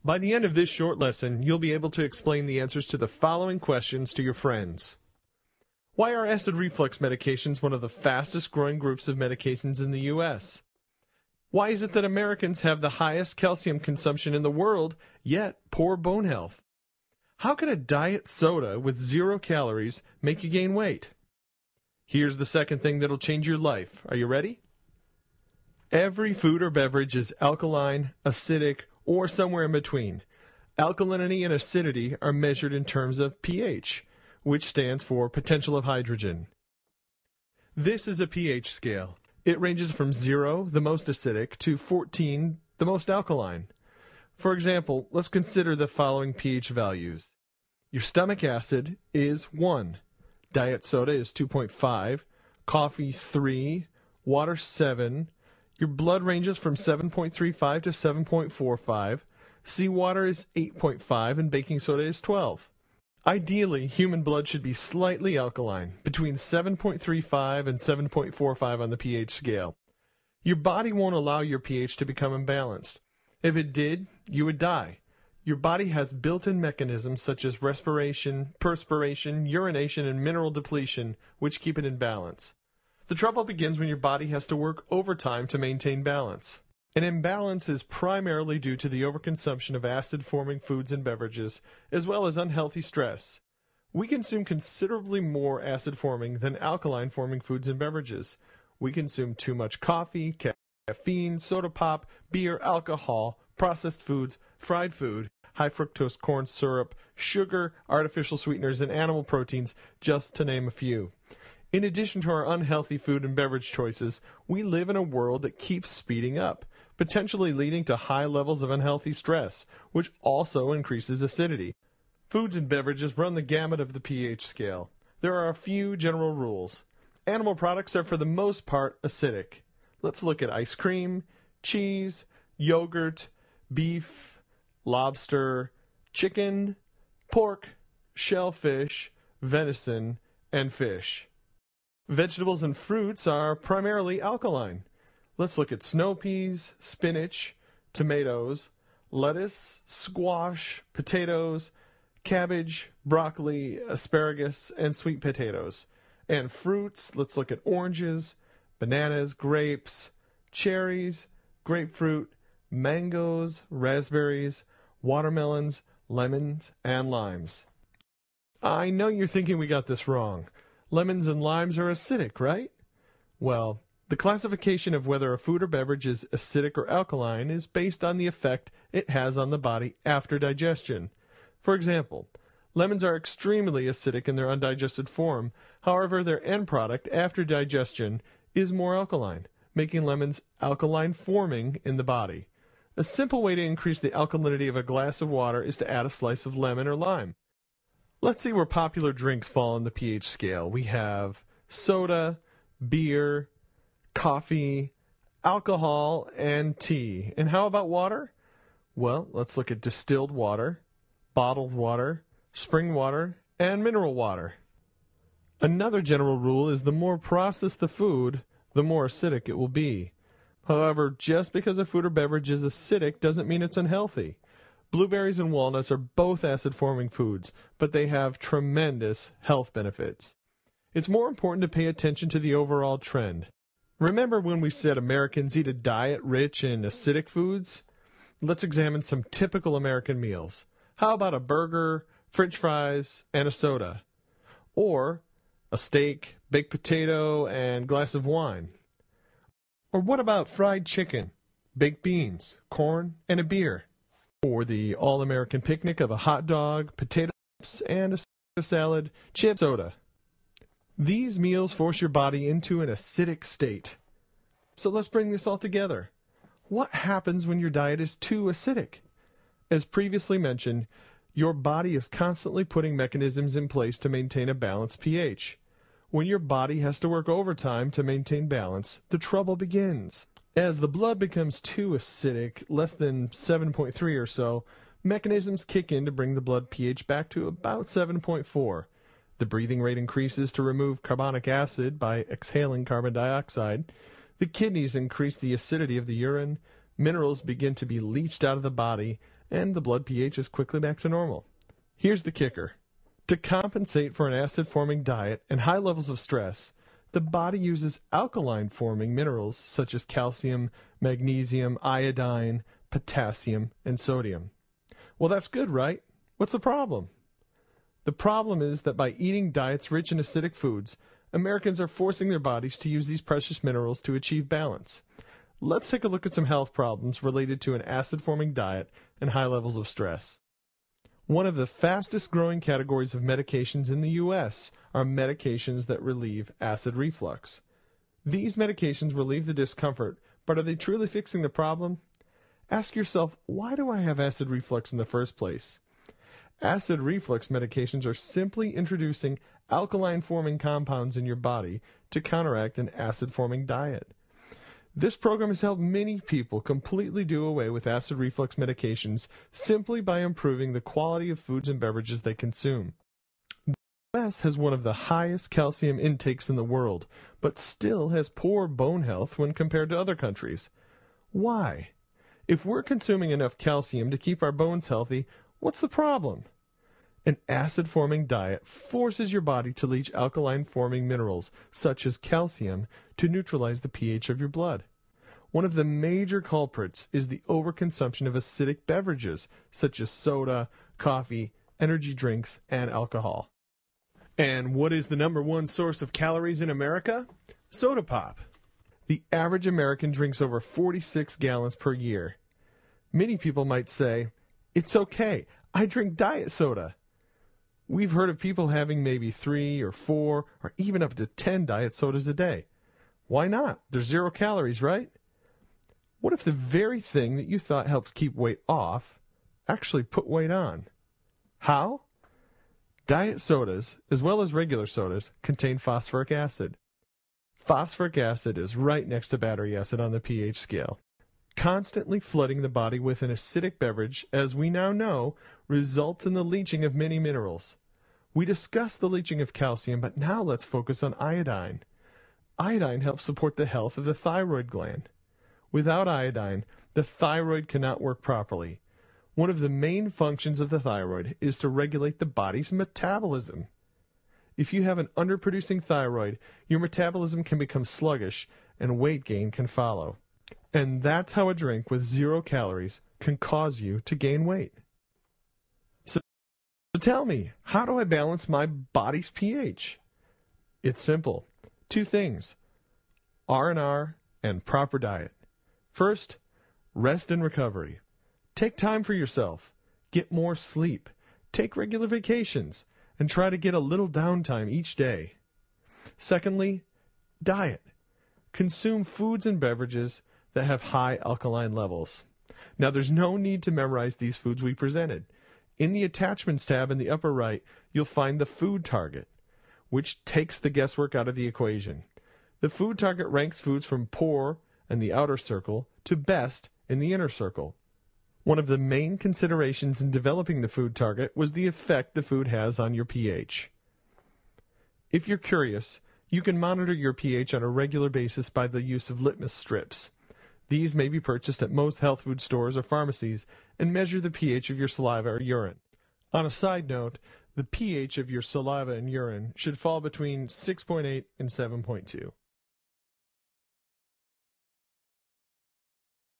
By the end of this short lesson, you'll be able to explain the answers to the following questions to your friends. Why are acid reflux medications one of the fastest growing groups of medications in the U.S.? Why is it that Americans have the highest calcium consumption in the world, yet poor bone health? How can a diet soda with 0 calories make you gain weight? Here's the second thing that'll change your life. Are you ready? Every food or beverage is alkaline, acidic, or somewhere in between. Alkalinity and acidity are measured in terms of pH, which stands for potential of hydrogen. This is a pH scale. It ranges from 0, the most acidic, to 14, the most alkaline. For example, let's consider the following pH values. Your stomach acid is 1. Diet soda is 2.5. Coffee 3. Water 7. Your blood ranges from 7.35 to 7.45. Seawater is 8.5 and baking soda is 12. Ideally, human blood should be slightly alkaline, between 7.35 and 7.45 on the pH scale. Your body won't allow your pH to become imbalanced. If it did, you would die. Your body has built-in mechanisms such as respiration, perspiration, urination, and mineral depletion, which keep it in balance. The trouble begins when your body has to work overtime to maintain balance. An imbalance is primarily due to the overconsumption of acid-forming foods and beverages, as well as unhealthy stress. We consume considerably more acid-forming than alkaline-forming foods and beverages. We consume too much coffee, caffeine, soda pop, beer, alcohol, processed foods, fried food, high fructose corn syrup, sugar, artificial sweeteners, and animal proteins, just to name a few. In addition to our unhealthy food and beverage choices, we live in a world that keeps speeding up, potentially leading to high levels of unhealthy stress, which also increases acidity. Foods and beverages run the gamut of the pH scale. There are a few general rules. Animal products are for the most part acidic. Let's look at ice cream, cheese, yogurt, beef, lobster, chicken, pork, shellfish, venison, and fish. Vegetables and fruits are primarily alkaline. Let's look at snow peas, spinach, tomatoes, lettuce, squash, potatoes, cabbage, broccoli, asparagus, and sweet potatoes. And fruits, let's look at oranges, bananas, grapes, cherries, grapefruit, mangoes, raspberries, watermelons, lemons, and limes. I know you're thinking we got this wrong. Lemons and limes are acidic, right? Well, the classification of whether a food or beverage is acidic or alkaline is based on the effect it has on the body after digestion. For example, lemons are extremely acidic in their undigested form. However, their end product after digestion is more alkaline, making lemons alkaline forming in the body. A simple way to increase the alkalinity of a glass of water is to add a slice of lemon or lime. Let's see where popular drinks fall on the pH scale. We have soda, beer, coffee, alcohol, and tea. And how about water? Well, let's look at distilled water, bottled water, spring water, and mineral water. Another general rule is the more processed the food, the more acidic it will be. However, just because a food or beverage is acidic doesn't mean it's unhealthy. Blueberries and walnuts are both acid-forming foods, but they have tremendous health benefits. It's more important to pay attention to the overall trend. Remember when we said Americans eat a diet rich in acidic foods? Let's examine some typical American meals. How about a burger, French fries, and a soda? Or a steak, baked potato, and glass of wine? Or what about fried chicken, baked beans, corn, and a beer? Or the all-American picnic of a hot dog, potato chips, and a salad, chip, soda? These meals force your body into an acidic state. So let's bring this all together. What happens when your diet is too acidic? As previously mentioned, your body is constantly putting mechanisms in place to maintain a balanced pH. When your body has to work overtime to maintain balance, the trouble begins. As the blood becomes too acidic, less than 7.3 or so, mechanisms kick in to bring the blood pH back to about 7.4. The breathing rate increases to remove carbonic acid by exhaling carbon dioxide. The kidneys increase the acidity of the urine. Minerals begin to be leached out of the body, and the blood pH is quickly back to normal. Here's the kicker. To compensate for an acid-forming diet and high levels of stress, the body uses alkaline-forming minerals such as calcium, magnesium, iodine, potassium, and sodium. Well, that's good, right? What's the problem? The problem is that by eating diets rich in acidic foods, Americans are forcing their bodies to use these precious minerals to achieve balance. Let's take a look at some health problems related to an acid-forming diet and high levels of stress. One of the fastest growing categories of medications in the U.S. are medications that relieve acid reflux. These medications relieve the discomfort, but are they truly fixing the problem? Ask yourself, why do I have acid reflux in the first place? Acid reflux medications are simply introducing alkaline-forming compounds in your body to counteract an acid-forming diet. This program has helped many people completely do away with acid reflux medications simply by improving the quality of foods and beverages they consume. The U.S. has one of the highest calcium intakes in the world, but still has poor bone health when compared to other countries. Why? If we're consuming enough calcium to keep our bones healthy, what's the problem? An acid-forming diet forces your body to leach alkaline-forming minerals, such as calcium, to neutralize the pH of your blood. One of the major culprits is the overconsumption of acidic beverages, such as soda, coffee, energy drinks, and alcohol. And what is the number one source of calories in America? Soda pop. The average American drinks over 46 gallons per year. Many people might say, "It's okay, I drink diet soda." We've heard of people having maybe 3 or 4 or even up to 10 diet sodas a day. Why not? There's 0 calories, right? What if the very thing that you thought helps keep weight off actually put weight on? How? Diet sodas, as well as regular sodas, contain phosphoric acid. Phosphoric acid is right next to battery acid on the pH scale. Constantly flooding the body with an acidic beverage, as we now know, results in the leaching of many minerals. We discussed the leaching of calcium, but now let's focus on iodine. Iodine helps support the health of the thyroid gland. Without iodine, the thyroid cannot work properly. One of the main functions of the thyroid is to regulate the body's metabolism. If you have an underproducing thyroid, your metabolism can become sluggish and weight gain can follow. And that's how a drink with 0 calories can cause you to gain weight. So tell me, how do I balance my body's pH? It's simple. 2 things: R&R and proper diet. First, rest and recovery. Take time for yourself. Get more sleep. Take regular vacations. And try to get a little downtime each day. Secondly, diet. Consume foods and beverages that have high alkaline levels. Now, there's no need to memorize these foods we presented. In the attachments tab in the upper right, you'll find the food target, which takes the guesswork out of the equation. The food target ranks foods from poor in the outer circle to best in the inner circle. One of the main considerations in developing the food target was the effect the food has on your pH. If you're curious, you can monitor your pH on a regular basis by the use of litmus strips. These may be purchased at most health food stores or pharmacies and measure the pH of your saliva or urine. On a side note, the pH of your saliva and urine should fall between 6.8 and 7.2.